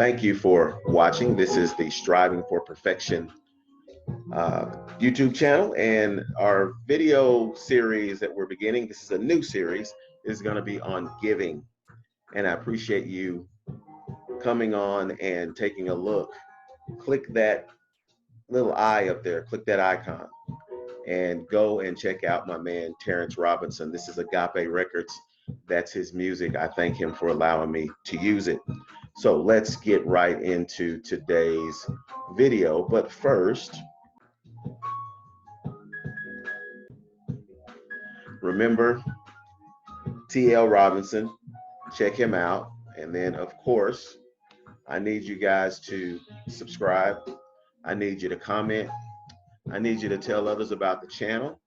Thank you for watching. This is the Striving for Perfection YouTube channel, and our video series that we're beginning, this is a new series, is going to be on giving. And I appreciate you coming on and taking a look. Click that little eye up there, click that icon, and go and check out my man Terrence Robinson. This is Agape Records. That's his music. I thank him for allowing me to use it. So let's get right into today's video. But first, remember TL Robinson, check him out. And then, of course, I need you guys to subscribe. I need you to comment. I need you to tell others about the channel.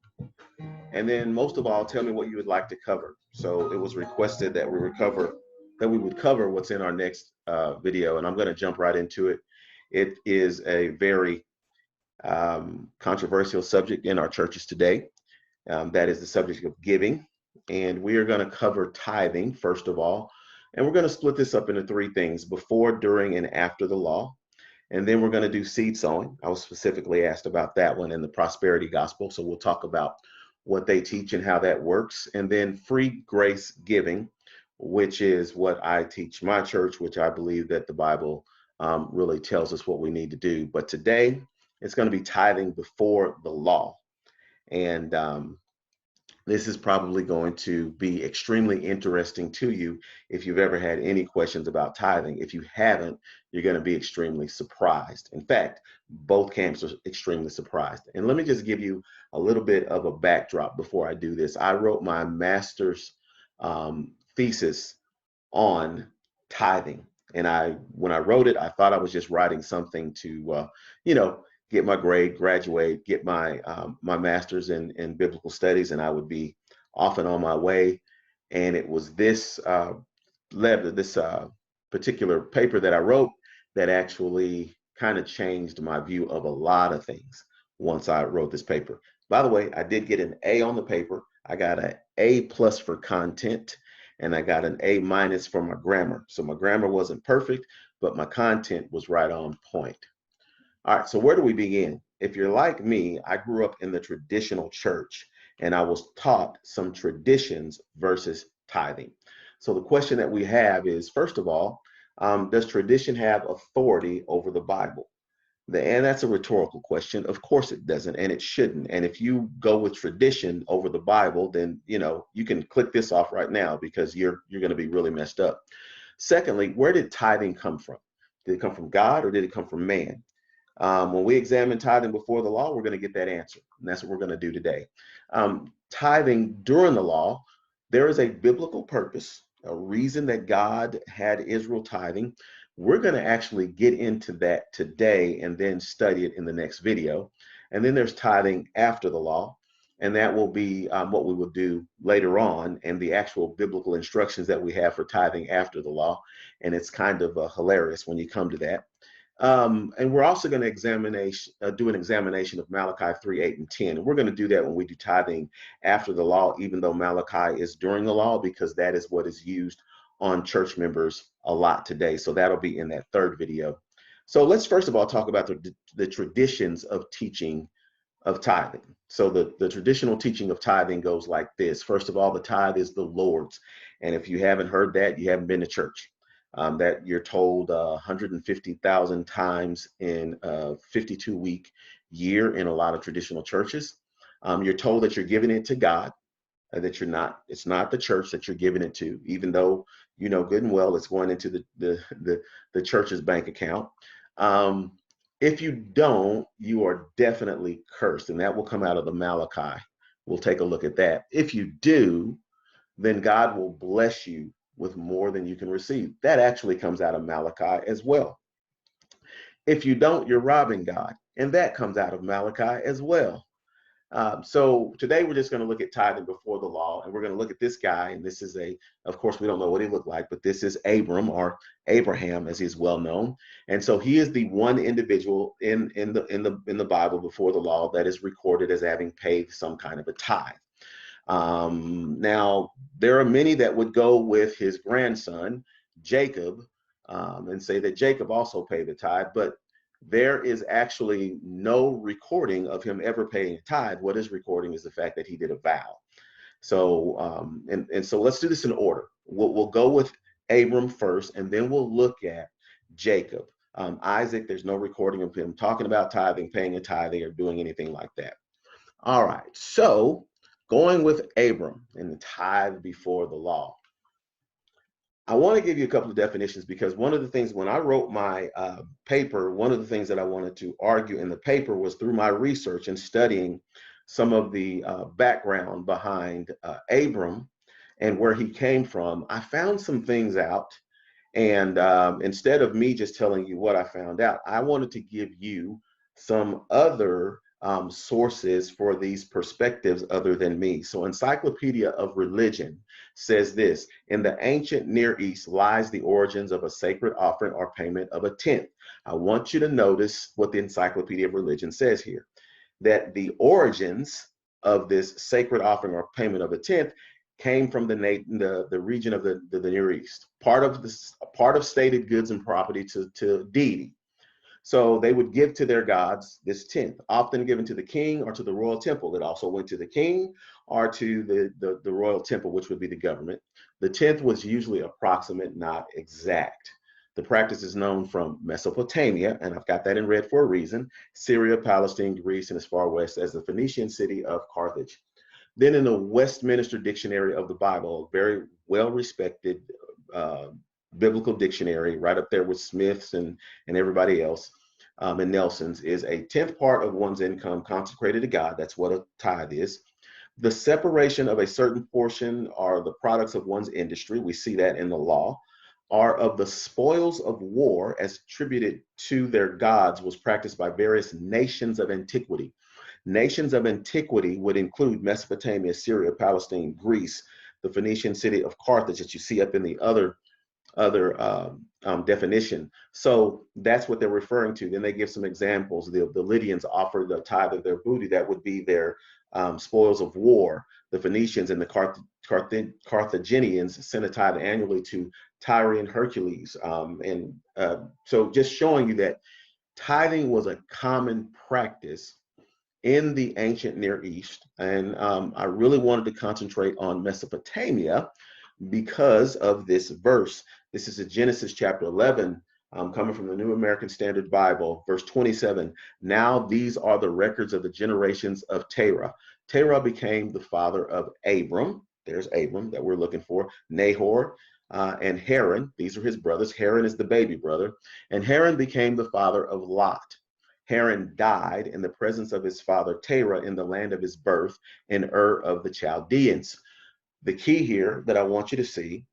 And then most of all, tell me what you would like to cover. So it was requested that we would cover what's in our next video, and I'm going to jump right into it. It is a very controversial subject in our churches today. That is the subject of giving, and we are going to cover tithing first of all, and we're going to split this up into three things: before, during, and after the law. And then we're going to do seed sowing. I was specifically asked about that one in the prosperity gospel, so we'll talk about what they teach and how that works. And then free grace giving, which is what I teach my church, which I believe that the Bible really tells us what we need to do. But today it's going to be tithing before the law. And this is probably going to be extremely interesting to you if you've ever had any questions about tithing. If you haven't, you're going to be extremely surprised. In fact, both camps are extremely surprised. And let me just give you a little bit of a backdrop before I do this. I wrote my master's thesis on tithing. And when I wrote it, I thought I was just writing something to, get my grade, graduate, get my my master's in biblical studies, and I would be off and on my way. And it was this particular paper that I wrote that actually kind of changed my view of a lot of things once I wrote this paper. By the way, I did get an A on the paper. I got an A+ for content, and I got an A- for my grammar. So my grammar wasn't perfect, but my content was right on point. All right, so where do we begin? If you're like me, I grew up in the traditional church, and I was taught some traditions versus tithing. So the question that we have is, first of all, does tradition have authority over the Bible? And that's a rhetorical question. Of course it doesn't, and it shouldn't. And if you go with tradition over the Bible, then you can click this off right now, because you're going to be really messed up. Secondly, where did tithing come from? Did it come from God, or did it come from man? When we examine tithing before the law, we're going to get that answer. And that's what we're going to do today. Tithing during the law, there is a biblical purpose, a reason that God had Israel tithing. We're going to actually get into that today and then study it in the next video. And then there's tithing after the law. And that will be what we will do later on, and the actual biblical instructions that we have for tithing after the law. And it's kind of hilarious when you come to that. And we're also going to do an examination of Malachi 3, 8, and 10. And we're going to do that when we do tithing after the law, even though Malachi is during the law, because that is what is used on church members a lot today. So that'll be in that third video. So let's first of all talk about the traditions of teaching of tithing. So the traditional teaching of tithing goes like this. First of all, the tithe is the Lord's. And if you haven't heard that, you haven't been to church. That you're told 150,000 times in a 52-week year in a lot of traditional churches. You're told that you're giving it to God, that it's not the church that you're giving it to, even though you know good and well it's going into the church's bank account. If you don't, you are definitely cursed, and that will come out of the Malachi. We'll take a look at that. If you do, then God will bless you with more than you can receive. That actually comes out of Malachi as well. If you don't, you're robbing God, and that comes out of Malachi as well. So today we're just going to look at tithing before the law, and we're going to look at this guy. And this is of course, we don't know what he looked like, but this is Abram, or Abraham, as he's well known. And so he is the one individual in the Bible before the law that is recorded as having paid some kind of a tithe. Now, there are many that would go with his grandson, Jacob, and say that Jacob also paid the tithe, but there is actually no recording of him ever paying a tithe. What is recording is the fact that he did a vow. So, and so let's do this in order. We'll go with Abram first, and then we'll look at Jacob. Isaac, there's no recording of him talking about tithing, paying a tithing, or doing anything like that. All right, so going with Abram and the tithe before the law. I want to give you a couple of definitions because one of the things when I wrote my paper, one of the things that I wanted to argue in the paper was through my research and studying some of the background behind Abram and where he came from. I found some things out, and instead of me just telling you what I found out, I wanted to give you some other sources for these perspectives other than me. So Encyclopedia of Religion says this: in the ancient Near East lies the origins of a sacred offering or payment of a tenth. I want you to notice what the Encyclopedia of Religion says here, that the origins of this sacred offering or payment of a tenth came from the region of the Near East, part of stated goods and property to deity. So they would give to their gods this tenth, often given to the king or to the royal temple. It also went to the king or to the royal temple, which would be the government. The tenth was usually approximate, not exact. The practice is known from Mesopotamia, and I've got that in red for a reason, Syria, Palestine, Greece, and as far west as the Phoenician city of Carthage. Then in the Westminster Dictionary of the Bible, a very well-respected biblical dictionary, right up there with Smith's and everybody else, and Nelson's, is a tenth part of one's income consecrated to God. That's what a tithe is. The separation of a certain portion or the products of one's industry, we see that in the law, are of the spoils of war as attributed to their gods, was practiced by various nations of antiquity. Nations of antiquity would include Mesopotamia, Syria, Palestine, Greece, the Phoenician city of Carthage that you see up in the other definition. So that's what they're referring to. Then they give some examples. The Lydians offered the tithe of their booty. That would be their spoils of war. The Phoenicians and the Carthaginians sent a tithe annually to Tyre and Hercules. So just showing you that tithing was a common practice in the ancient Near East. And I really wanted to concentrate on Mesopotamia because of this verse. This is in Genesis chapter 11, coming from the New American Standard Bible, verse 27. Now these are the records of the generations of Terah. Terah became the father of Abram. There's Abram that we're looking for. Nahor and Haran. These are his brothers. Haran is the baby brother. And Haran became the father of Lot. Haran died in the presence of his father Terah in the land of his birth in Ur of the Chaldeans. The key here that I want you to see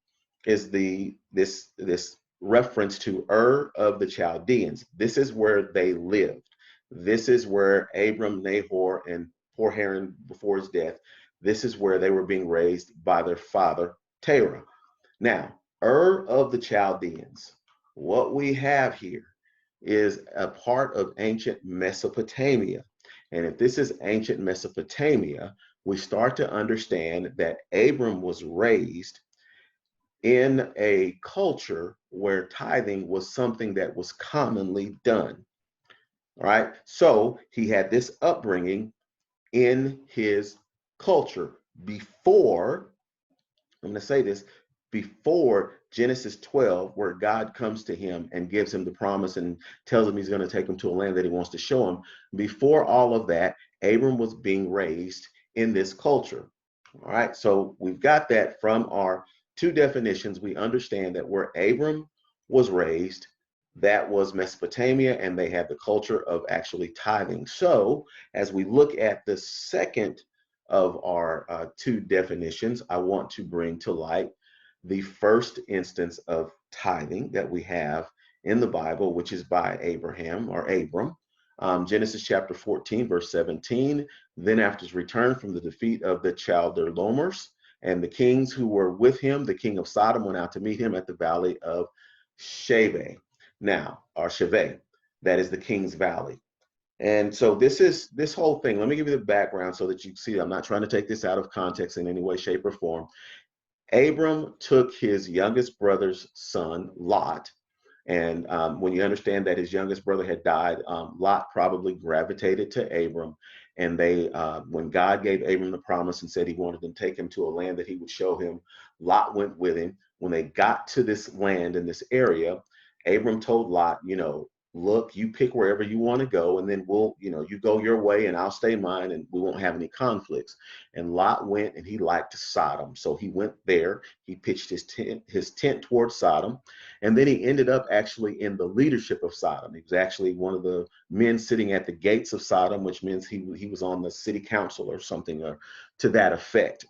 is this reference to Ur of the Chaldeans. This is where they lived. This is where Abram, Nahor, and poor Haran before his death, this is where they were being raised by their father Terah. Now, Ur of the Chaldeans, what we have here is a part of ancient Mesopotamia. And if this is ancient Mesopotamia, we start to understand that Abram was raised in a culture where tithing was something that was commonly done. All right. So he had this upbringing in his culture before, I'm going to say this, before Genesis 12, where God comes to him and gives him the promise and tells him he's going to take him to a land that he wants to show him. Before all of that, Abram was being raised in this culture. All right, so we've got that from our two definitions. We understand that where Abram was raised, that was Mesopotamia, and they had the culture of actually tithing. So as we look at the second of our two definitions, I want to bring to light the first instance of tithing that we have in the Bible, which is by Abraham or Abram. Genesis chapter 14, verse 17. Then after his return from the defeat of the Chaldorlaomers and the kings who were with him, the king of Sodom went out to meet him at the valley of Shave. Now, or Shave, that is the king's valley. And so this whole thing, let me give you the background so that you see, I'm not trying to take this out of context in any way, shape, or form. Abram took his youngest brother's son, Lot, And when you understand that his youngest brother had died, Lot probably gravitated to Abram. And when God gave Abram the promise and said he wanted to take him to a land that he would show him, Lot went with him. When they got to this land in this area, Abram told Lot, look, you pick wherever you want to go, and then you go your way and I'll stay mine, and we won't have any conflicts. And Lot went, and he liked Sodom. So he went there, he pitched his tent towards Sodom, and then he ended up actually in the leadership of Sodom. He was actually one of the men sitting at the gates of Sodom, which means he was on the city council or something to that effect.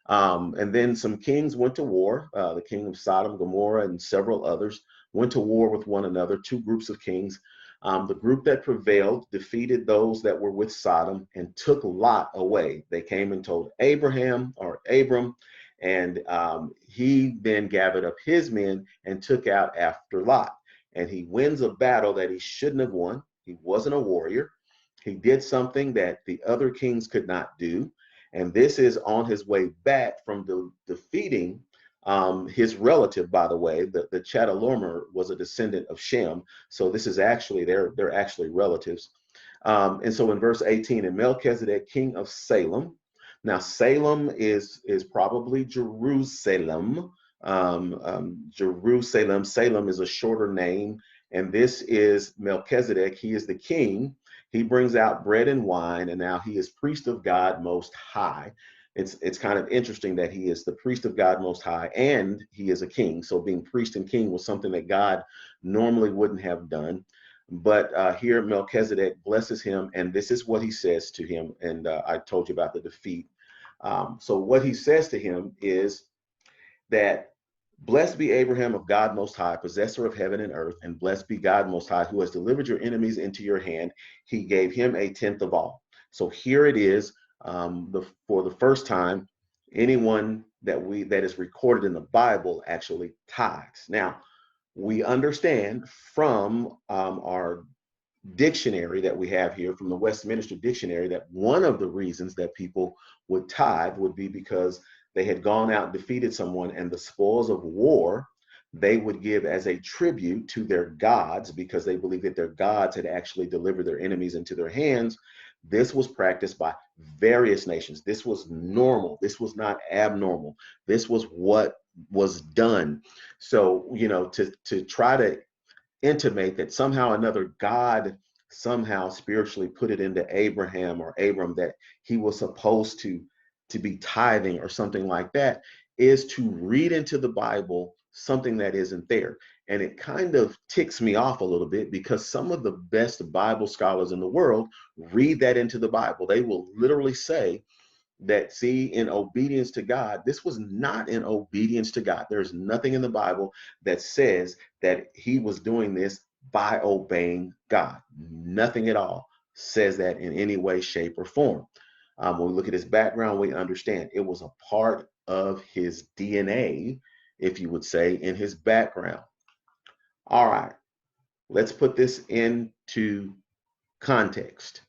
And then some kings went to war. The king of Sodom, Gomorrah, and several others went to war with one another, two groups of kings. The group that prevailed defeated those that were with Sodom and took Lot away. They came and told Abram, and he then gathered up his men and took out after Lot. And he wins a battle that he shouldn't have won. He wasn't a warrior. He did something that the other kings could not do. And this is on his way back from defeating his relative, by the way. The Chedorlaomer was a descendant of Shem. So this is actually, they're actually relatives. And so in verse 18, and Melchizedek, king of Salem. Now Salem is probably Jerusalem. Jerusalem. Salem is a shorter name. And this is Melchizedek. He is the king. He brings out bread and wine, and now he is priest of God Most High. It's kind of interesting that he is the priest of God Most High, and he is a king. So being priest and king was something that God normally wouldn't have done. But here Melchizedek blesses him, and this is what he says to him. And I told you about the defeat. So what he says to him is that, blessed be Abraham of God Most High, possessor of heaven and earth, and blessed be God Most High, who has delivered your enemies into your hand. He gave him a tenth of all. So here it is, for the first time, anyone that is recorded in the Bible actually tithes. Now, we understand from our dictionary that we have here, from the Westminster Dictionary, that one of the reasons that people would tithe would be because they had gone out and defeated someone, and the spoils of war they would give as a tribute to their gods, because they believed that their gods had actually delivered their enemies into their hands. This was practiced by various nations. This was normal. This was not abnormal. This was what was done. So, to try to intimate that somehow another God somehow spiritually put it into Abraham or Abram that he was supposed to be tithing or something like that, is to read into the Bible something that isn't there. And it kind of ticks me off a little bit, because some of the best Bible scholars in the world read that into the Bible. They will literally say that, see, in obedience to God, this was not in obedience to God. There's nothing in the Bible that says that he was doing this by obeying God. Nothing at all says that in any way, shape, or form. When we look at his background, we understand it was a part of his DNA, if you would say, in his background. All right, let's put this into context.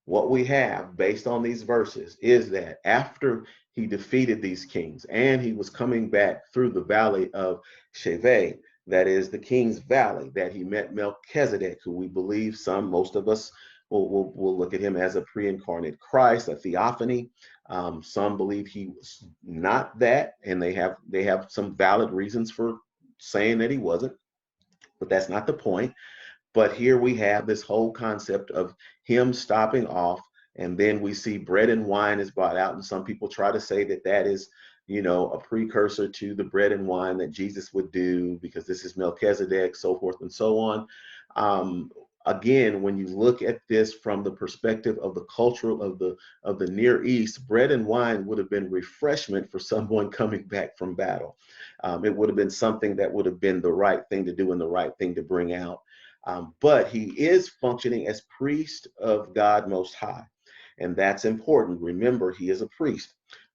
What we have based on these verses is that after he defeated these kings and he was coming back through the valley of Sheveh, that is the king's valley, that he met Melchizedek, who we believe most of us will look at him as a pre-incarnate Christ, a theophany. Some believe he was not that, and they have some valid reasons for saying that he wasn't, but that's not the point. But here we have this whole concept of him stopping off, and then we see bread and wine is brought out, and some people try to say that that is, a precursor to the bread and wine that Jesus would do, because this is Melchizedek, so forth and so on. Again, when you look at this from the perspective of the culture of the Near East, bread and wine would have been refreshment for someone coming back from battle. It would have been something that would have been the right thing to do and the right thing to bring out. But he is functioning as priest of God Most High. And that's important. Remember, he is a priest.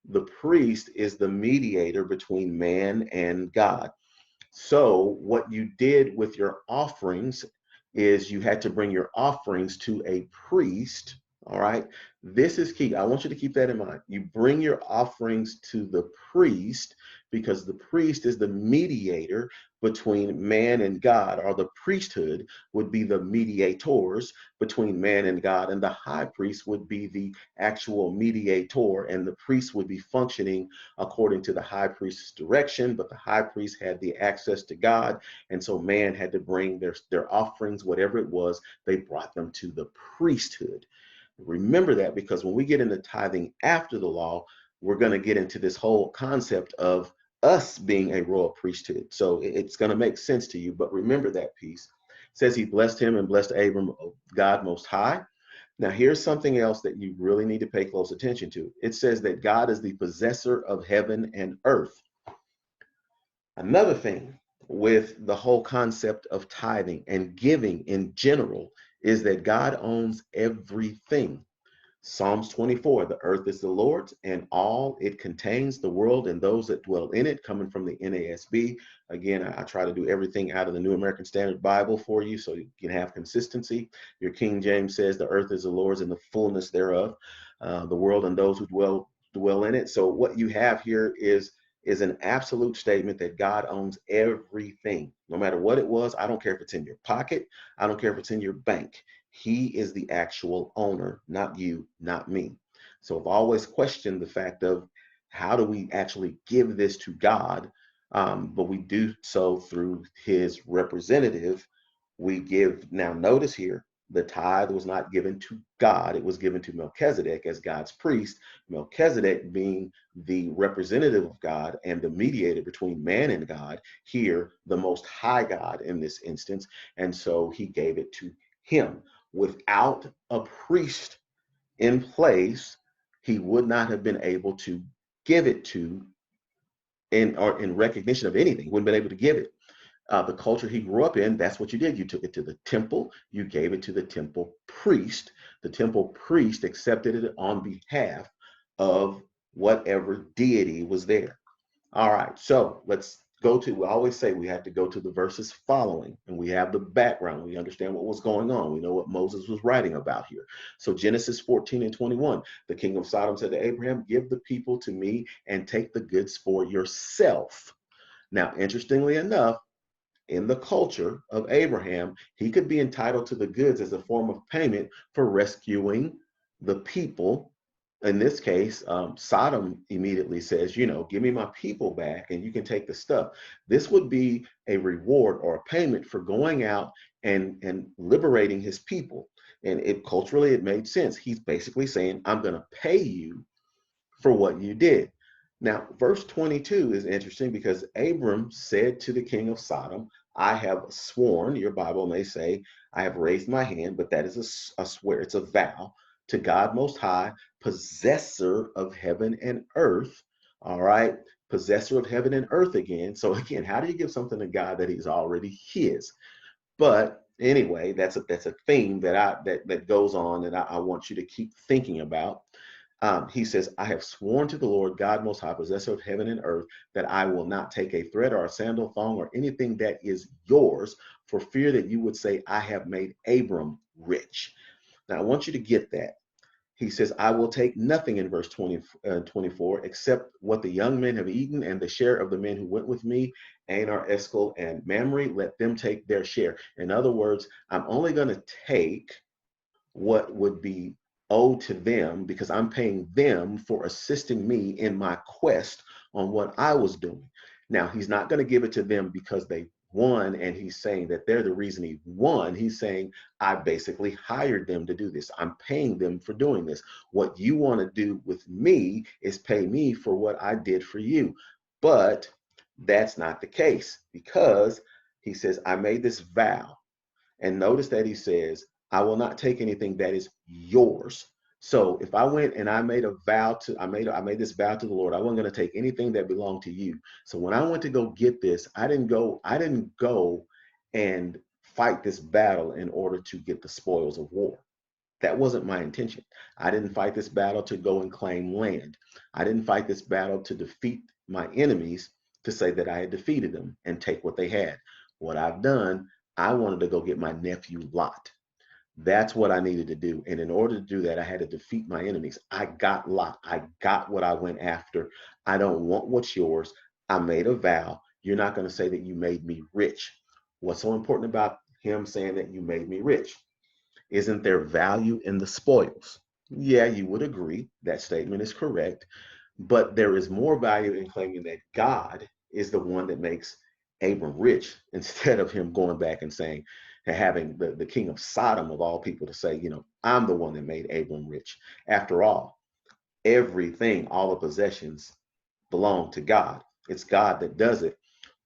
The priest is the mediator between man and God. So what you did with your offerings is you had to bring your offerings to a priest. All right. This is key. I want you to keep that in mind. You bring your offerings to the priest, because the priest is the mediator between man and God, or the priesthood would be the mediators between man and God, and the high priest would be the actual mediator, and the priest would be functioning according to the high priest's direction, but the high priest had the access to God, and so man had to bring their offerings, whatever it was, they brought them to the priesthood. Remember that, because when we get into tithing after the law, we're going to get into this whole concept of us being a royal priesthood. So it's going to make sense to you, but remember that piece. It says he blessed him and blessed Abram, God Most High. Now, here's something else that you really need to pay close attention to. It says that God is the possessor of heaven and earth. Another thing with the whole concept of tithing and giving in general is that God owns everything. Psalms 24, the earth is the Lord's and all it contains, the world and those that dwell in it, coming from the NASB. Again, I try to do everything out of the New American Standard Bible for you so you can have consistency. Your King James says the earth is the Lord's and the fullness thereof, the world and those who dwell in it. So what you have here is an absolute statement that God owns everything, no matter what it was. I don't care if it's in your pocket. I don't care if it's in your bank. He is the actual owner, not you, not me. So I've always questioned the fact of how do we actually give this to God? But we do so through his representative. We give, now notice here, the tithe was not given to God. It was given to Melchizedek as God's priest. Melchizedek being the representative of God and the mediator between man and God, here, the Most High God in this instance. And so he gave it to him. Without a priest in place, he would not have been able to give it to in recognition of anything. He wouldn't have been able to give it. The culture he grew up in, that's what you did. You took it to the temple, you gave it to the temple priest. The temple priest accepted it on behalf of whatever deity was there. All right, so let's go to, we always say we have to go to the verses following, and we have the background. We understand what was going on. We know what Moses was writing about here. So Genesis 14 and 21, the king of Sodom said to Abraham, give the people to me and take the goods for yourself. Now, interestingly enough, in the culture of Abraham, he could be entitled to the goods as a form of payment for rescuing the people. In this case, Sodom immediately says, you know, give me my people back and you can take the stuff. This would be a reward or a payment for going out and liberating his people. And it culturally, it made sense. He's basically saying, I'm going to pay you for what you did. Now, verse 22 is interesting because Abram said to the king of Sodom, I have sworn, your Bible may say, I have raised my hand, but that is a swear, it's a vow to God Most High, possessor of heaven and earth. All right, possessor of heaven and earth again. So again, how do you give something to God that he's already his? But anyway, that's a theme that goes on that I want you to keep thinking about. He says, I have sworn to the Lord God Most High, possessor of heaven and earth, that I will not take a thread or a sandal thong or anything that is yours, for fear that you would say, I have made Abram rich. Now, I want you to get that. He says, I will take nothing in verse 24, except what the young men have eaten and the share of the men who went with me, Anar, Eshcol, and Mamre, let them take their share. In other words, I'm only going to take what would be owed to them because I'm paying them for assisting me in my quest on what I was doing. Now, he's not going to give it to them because they won and he's saying that they're the reason he won. He's saying, I basically hired them to do this. I'm paying them for doing this. What you want to do with me is pay me for what I did for you. But that's not the case because he says, I made this vow. And notice that he says, I will not take anything that is yours. So if I went and I made a vow to, I made this vow to the Lord, I wasn't going to take anything that belonged to you. So when I went to go get this, I didn't go and fight this battle in order to get the spoils of war. That wasn't my intention. I didn't fight this battle to go and claim land. I didn't fight this battle to defeat my enemies to say that I had defeated them and take what they had. What I've done, I wanted to go get my nephew Lot. That's what I needed to do. And in order to do that, I had to defeat my enemies. I got Lot. I got what I went after. I don't want what's yours. I made a vow. You're not going to say that you made me rich. What's so important about him saying that you made me rich? Isn't there value in the spoils? Yeah, you would agree that statement is correct, but there is more value in claiming that God is the one that makes Abram rich instead of him going back and saying, and having the king of Sodom of all people to say, I'm the one that made Abram rich. After all, everything, all the possessions belong to God. It's God that does it.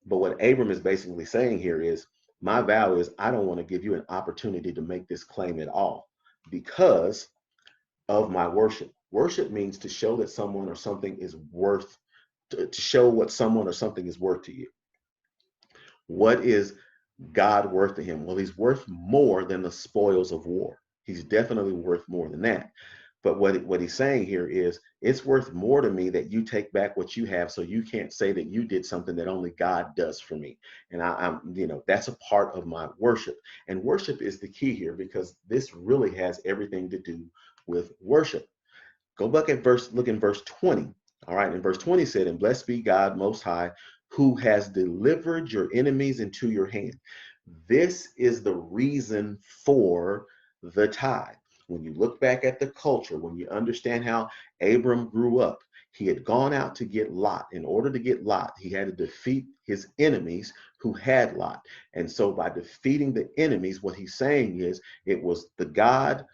But what Abram is basically saying here is, my vow is I don't want to give you an opportunity to make this claim at all because of my worship. Worship means to show that someone or something is worth, to show what someone or something is worth to you. What is God worth to him? Well, he's worth more than the spoils of war. He's definitely worth more than that. But what he's saying here is, it's worth more to me that you take back what you have, so you can't say that you did something that only God does for me. And I'm, that's a part of my worship. And worship is the key here, because this really has everything to do with worship. Go back at look in verse 20. All right. And verse 20 said, and blessed be God most high, who has delivered your enemies into your hand. This is the reason for the tithe. When you look back at the culture, when you understand how Abram grew up, he had gone out to get Lot. In order to get Lot, he had to defeat his enemies who had Lot. And so by defeating the enemies, what he's saying is, it was the God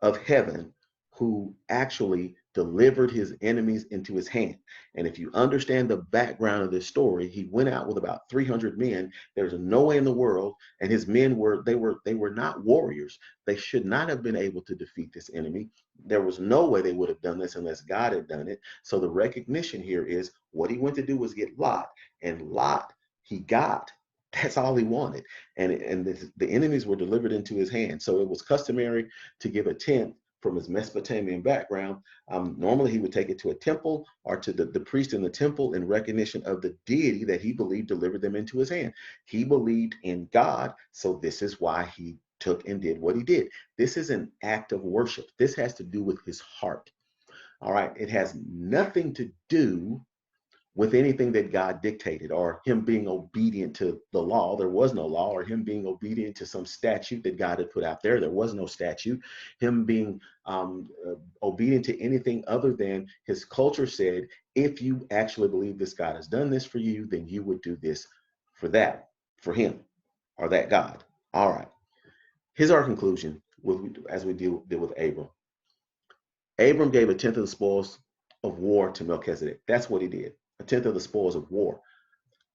of heaven who actually delivered his enemies into his hand. And if you understand the background of this story, he went out with about 300 men. There's no way in the world, and his men were not warriors. They should not have been able to defeat this enemy. There was no way they would have done this unless God had done it. So the recognition here is, what he went to do was get Lot, and Lot he got. That's all he wanted. And the enemies were delivered into his hand. So it was customary to give a tenth from his Mesopotamian background. Normally he would take it to a temple or to the priest in the temple in recognition of the deity that he believed delivered them into his hand. He believed in God, so this is why he took and did what he did. This is an act of worship. This has to do with his heart. All right. It has nothing to do with anything that God dictated, or him being obedient to the law. There was no law. Or him being obedient to some statute that God had put out there. There was no statute. Him being obedient to anything other than his culture said, if you actually believe this God has done this for you, then you would do this for him, or that God. All right. Here's our conclusion as we deal with Abram. Abram gave a tenth of the spoils of war to Melchizedek. That's what he did. A tenth of the spoils of war.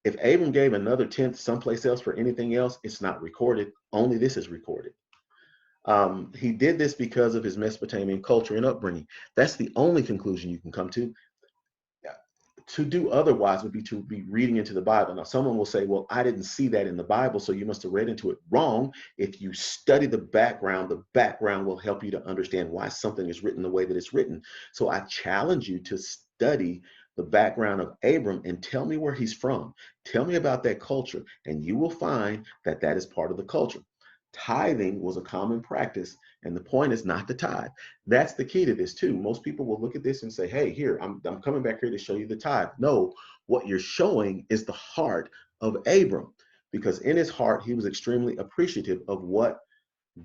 If Abram gave another tenth someplace else for anything else, it's not recorded. Only this is recorded. He did this because of his Mesopotamian culture and upbringing. That's the only conclusion you can come to. To do otherwise would be to be reading into the Bible. Now, someone will say, well, I didn't see that in the Bible, so you must have read into it wrong. If you study the background will help you to understand why something is written the way that it's written. So I challenge you to study the background of Abram and tell me where he's from. Tell me about that culture, and you will find that that is part of the culture. Tithing was a common practice, and the point is not to tithe. That's the key to this too. Most people will look at this and say, hey, here, I'm coming back here to show you the tithe. No, what you're showing is the heart of Abram, because in his heart, he was extremely appreciative of what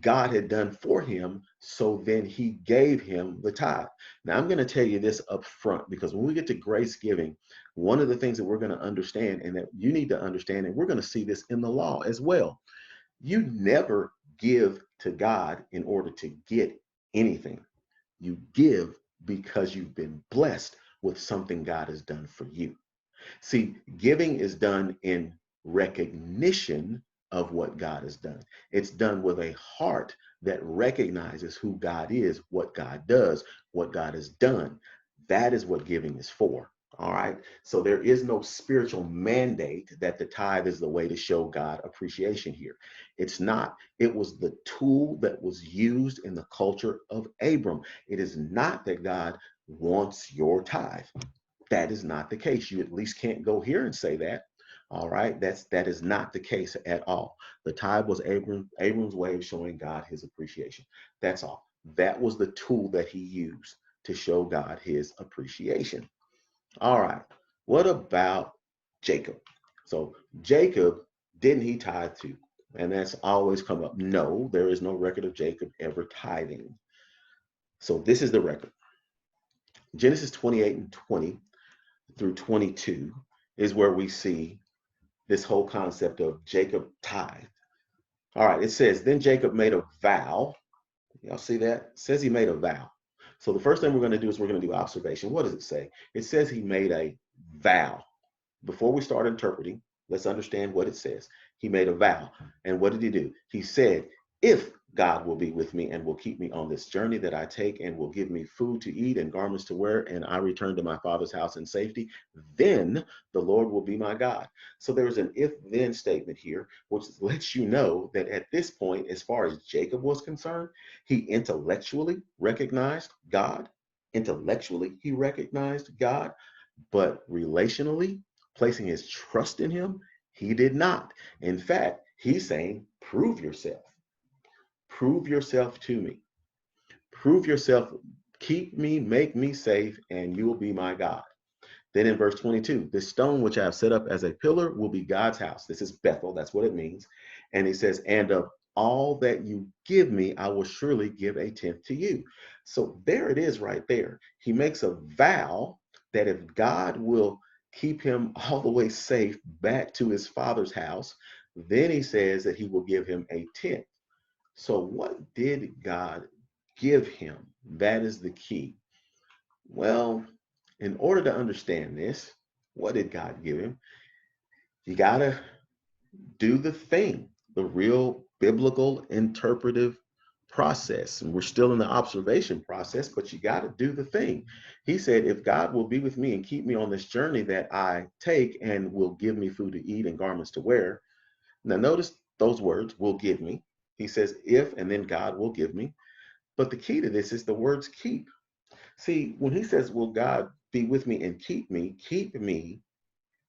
God had done for him. So then he gave him the tithe. Now, I'm going to tell you this up front, because when we get to grace giving, one of the things that we're going to understand, and that you need to understand, and we're going to see this in the law as well, you never give to God in order to get anything. You give because you've been blessed with something God has done for you. See, giving is done in recognition of what God has done. It's done with a heart that recognizes who God is, what God does, what God has done. That is what giving is for. All right. So there is no spiritual mandate that the tithe is the way to show God appreciation here. It's not. It was the tool that was used in the culture of Abram. It is not that God wants your tithe. That is not the case. You at least can't go here and say that. All right. That is not the case at all. The tithe was Abram's way of showing God his appreciation. That's all. That was the tool that he used to show God his appreciation. All right. What about Jacob. So Jacob, didn't he tithe too? And that's always come up. No, there is no record of Jacob ever tithing. So this is the record. Genesis 28 and 20 through 22 is where we see this whole concept of Jacob tithe. All right, it says, then Jacob made a vow. Y'all see that? It says he made a vow. So the first thing we're going to do is we're going to do observation. What does it say? It says he made a vow. Before we start interpreting, let's understand what it says. He made a vow. And what did he do? He said, if God will be with me and will keep me on this journey that I take and will give me food to eat and garments to wear, and I return to my father's house in safety, then the Lord will be my God. So there is an if-then statement here, which lets you know that at this point, as far as Jacob was concerned, he intellectually recognized God. Intellectually, he recognized God, but relationally, placing his trust in him, he did not. In fact, he's saying, prove yourself. Prove yourself to me. Prove yourself. Keep me, make me safe, and you will be my God. Then in verse 22, this stone which I have set up as a pillar will be God's house. This is Bethel. That's what it means. And he says, and of all that you give me, I will surely give a tenth to you. So there it is right there. He makes a vow that if God will keep him all the way safe back to his father's house, then he says that he will give him a tenth. So what did God give him? That is the key. Well, in order to understand this, what did God give him? You got to do the thing, the real biblical interpretive process. And we're still in the observation process, but you got to do the thing. He said, if God will be with me and keep me on this journey that I take and will give me food to eat and garments to wear. Now, notice those words, will give me. He says, if, and then God will give me. But the key to this is the words keep. See, when he says, will God be with me and keep me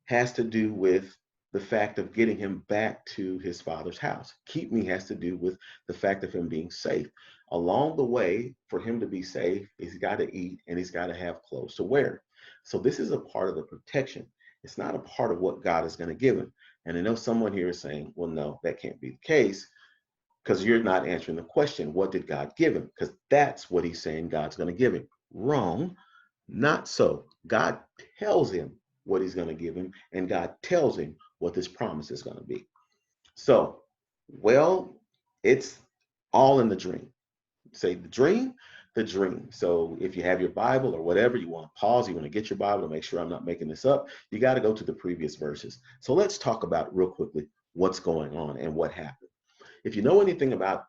has to do with the fact of getting him back to his father's house. Keep me has to do with the fact of him being safe. Along the way, for him to be safe, he's got to eat and he's got to have clothes to wear. So this is a part of the protection. It's not a part of what God is going to give him. And I know someone here is saying, well, no, that can't be the case, because you're not answering the question, what did God give him? Because that's what he's saying God's going to give him. Wrong. Not so. God tells him what he's going to give him, and God tells him what this promise is going to be. So, well, it's all in the dream. Say the dream, the dream. So if you have your Bible or whatever, you want to pause, you want to get your Bible to make sure I'm not making this up, you got to go to the previous verses. So let's talk about real quickly what's going on and what happened. If you know anything about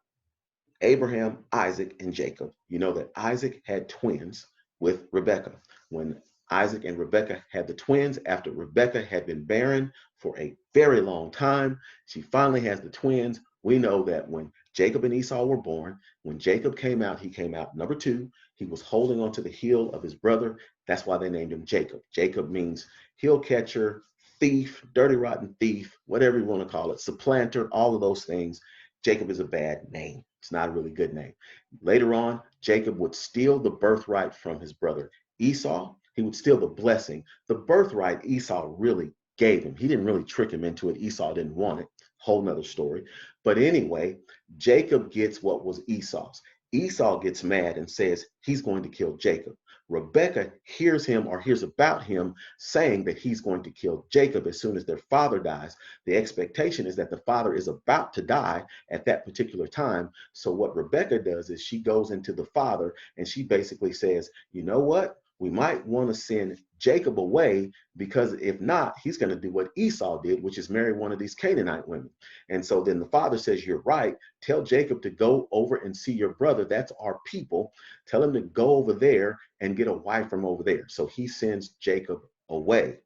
Abraham, Isaac, and Jacob, you know that Isaac had twins with Rebekah. When Isaac and Rebekah had the twins, after Rebekah had been barren for a very long time, she finally has the twins. We know that when Jacob and Esau were born, when Jacob came out, he came out number two. He was holding onto the heel of his brother. That's why they named him Jacob. Jacob means heel catcher, thief, dirty, rotten thief, whatever you want to call it, supplanter, all of those things. Jacob is a bad name. It's not a really good name. Later on, Jacob would steal the birthright from his brother Esau. He would steal the blessing. The birthright Esau really gave him. He didn't really trick him into it. Esau didn't want it. Whole nother story. But anyway, Jacob gets what was Esau's. Esau gets mad and says he's going to kill Jacob. Rebekah hears him or hears about him saying that he's going to kill Jacob as soon as their father dies. The expectation is that the father is about to die at that particular time. So what Rebekah does is she goes into the father and she basically says, you know what? We might want to send Jacob away, because if not, he's going to do what Esau did, which is marry one of these Canaanite women. And so then the father says, you're right. Tell Jacob to go over and see your brother. That's our people. Tell him to go over there and get a wife from over there. So he sends Jacob away.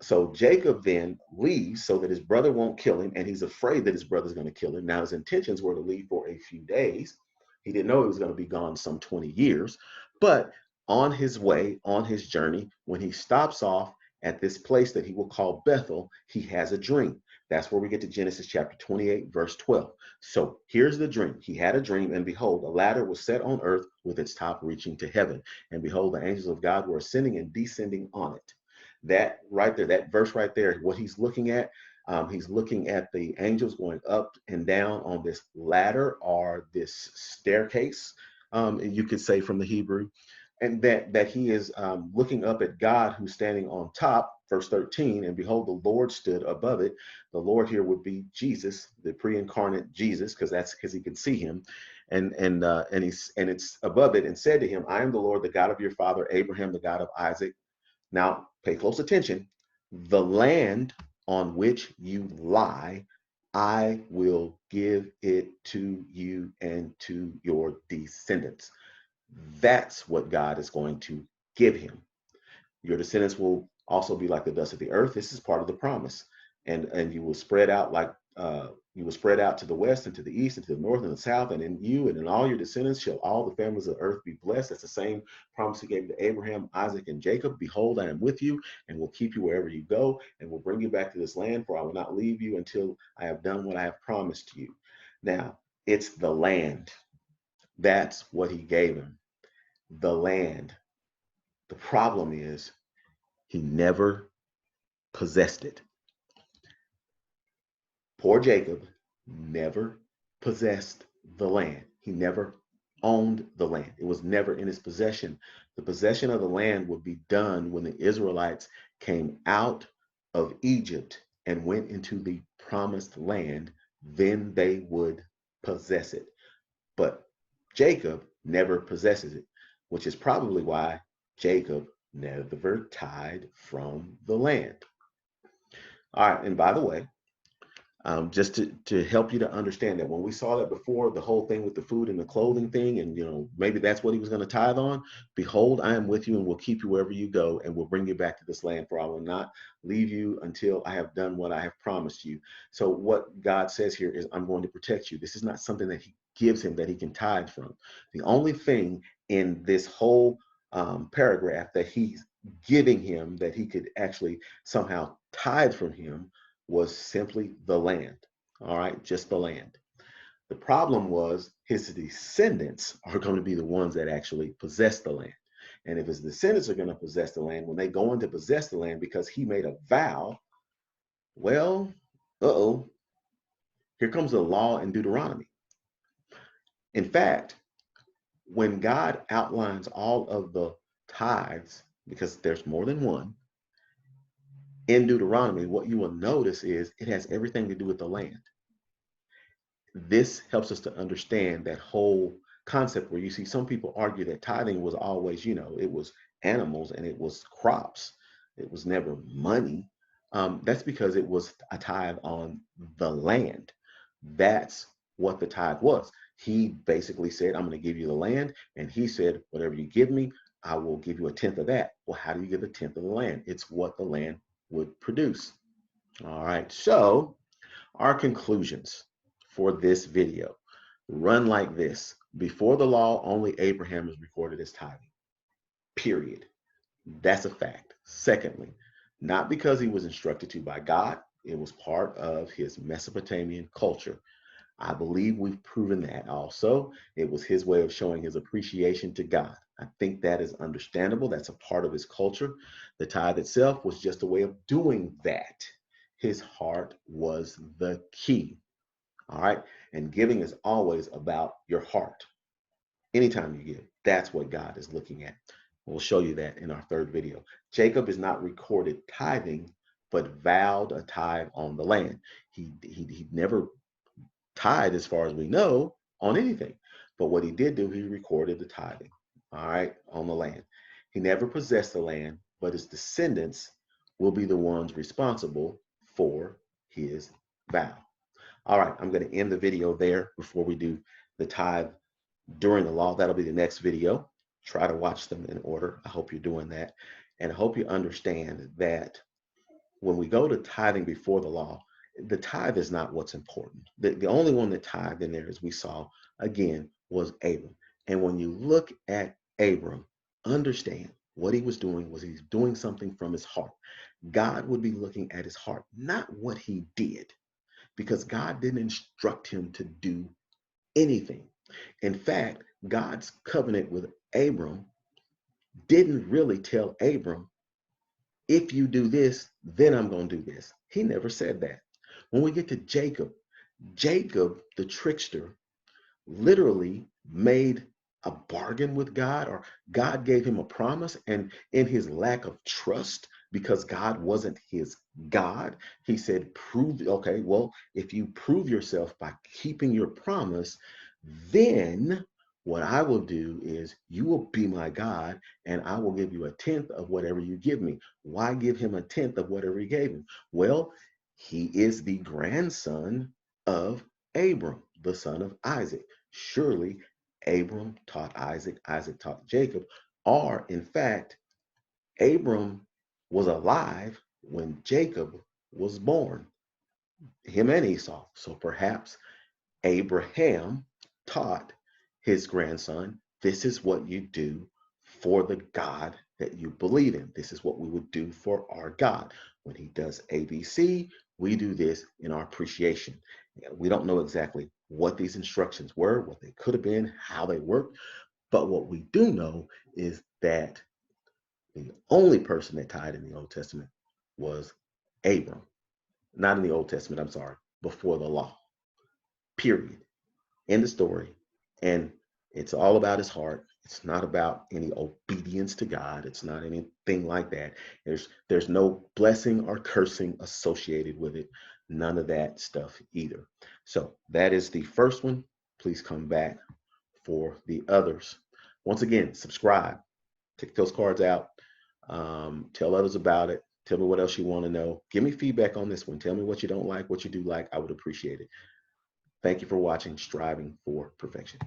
So Jacob then leaves so that his brother won't kill him, and he's afraid that his brother's going to kill him. Now his intentions were to leave for a few days. He didn't know he was going to be gone some 20 years, but on his way, on his journey, when he stops off at this place that he will call Bethel, he has a dream. That's where we get to Genesis chapter 28, verse 12. So here's the dream. He had a dream, and behold, a ladder was set on earth with its top reaching to heaven. And behold, the angels of God were ascending and descending on it. That right there, that verse right there, what he's looking at the angels going up and down on this ladder or this staircase, you could say from the Hebrew, and that he is looking up at God who's standing on top, verse 13, and behold, the Lord stood above it. The Lord here would be Jesus, the pre-incarnate Jesus, because he can see him, and it's above it, and said to him, I am the Lord, the God of your father Abraham, the God of Isaac. Now, pay close attention. The land on which you lie, I will give it to you and to your descendants. That's what God is going to give him. Your descendants will also be like the dust of the earth. This is part of the promise. And you will spread out like you will spread out to the west and to the east and to the north and the south, and in you and in all your descendants shall all the families of the earth be blessed. That's the same promise he gave to Abraham, Isaac, and Jacob. Behold, I am with you and will keep you wherever you go and will bring you back to this land, for I will not leave you until I have done what I have promised to you. Now, it's the land. That's what he gave him. The land. The problem is he never possessed it. Poor Jacob never possessed the land. He never owned the land. It was never in his possession. The possession of the land would be done when the Israelites came out of Egypt and went into the promised land. Then they would possess it. But Jacob never possesses it, which is probably why Jacob never tithed from the land. All right, and by the way, just to help you to understand that when we saw that before, the whole thing with the food and the clothing thing, and maybe that's what he was going to tithe on. Behold, I am with you and will keep you wherever you go and will bring you back to this land, for I will not leave you until I have done what I have promised you. So what God says here is, I'm going to protect you. This is not something that he gives him that he can tithe from. The only thing in this whole paragraph that he's giving him that he could actually somehow tithe from him was simply the land. All right, just the land. The problem was his descendants are going to be the ones that actually possess the land. And if his descendants are going to possess the land, when they go in to possess the land because he made a vow, well, here comes the law in Deuteronomy. In fact, when God outlines all of the tithes, because there's more than one, in Deuteronomy, what you will notice is it has everything to do with the land. This helps us to understand that whole concept where you see some people argue that tithing was always, it was animals and it was crops. It was never money. That's because it was a tithe on the land. That's what the tithe was. He basically said, I'm going to give you the land. And he said, whatever you give me, I will give you a tenth of that. Well, how do you give a tenth of the land? It's what the land would produce. All right. So our conclusions for this video run like this. Before the law, only Abraham is recorded as tithing. Period. That's a fact. Secondly, not because he was instructed to by God, it was part of his Mesopotamian culture. I believe we've proven that also. It was his way of showing his appreciation to God. I think that is understandable. That's a part of his culture. The tithe itself was just a way of doing that. His heart was the key. All right. And giving is always about your heart. Anytime you give, that's what God is looking at. We'll show you that in our third video. Jacob is not recorded tithing, but vowed a tithe on the land. He never tithe, as far as we know, on anything. But what he did do, he recorded the tithing, all right, on the land. He never possessed the land, but his descendants will be the ones responsible for his vow. All right, I'm going to end the video there before we do the tithe during the law. That'll be the next video. Try to watch them in order. I hope you're doing that. And I hope you understand that when we go to tithing before the law, the tithe is not what's important. The only one that tithed in there, as we saw, again, was Abram. And when you look at Abram, understand what he was doing was he's doing something from his heart. God would be looking at his heart, not what he did, because God didn't instruct him to do anything. In fact, God's covenant with Abram didn't really tell Abram if you do this, then I'm going to do this. He never said that. When we get to Jacob, Jacob, the trickster, literally made a bargain with God, or God gave him a promise, and in his lack of trust, because God wasn't his God, he said, prove, okay, well, if you prove yourself by keeping your promise, then what I will do is you will be my God, and I will give you a tenth of whatever you give me. Why give him a tenth of whatever he gave him? Well, he is the grandson of Abram, the son of Isaac. Surely Abram taught Isaac, Isaac taught Jacob, or in fact, Abram was alive when Jacob was born, him and Esau. So perhaps Abraham taught his grandson, this is what you do for the God that you believe in. This is what we would do for our God. When he does ABC, we do this in our appreciation. We don't know exactly what these instructions were, what they could have been, how they worked, but what we do know is that the only person that tithed in the Old Testament was Abram. Not in the Old Testament, I'm sorry, before the law, period. End of story. And it's all about his heart. It's not about any obedience to God. It's not anything like that. There's no blessing or cursing associated with it. None of that stuff either. So that is the first one. Please come back for the others. Once again, subscribe. Take those cards out. Tell others about it. Tell me what else you want to know. Give me feedback on this one. Tell me what you don't like, what you do like. I would appreciate it. Thank you for watching Striving for Perfection.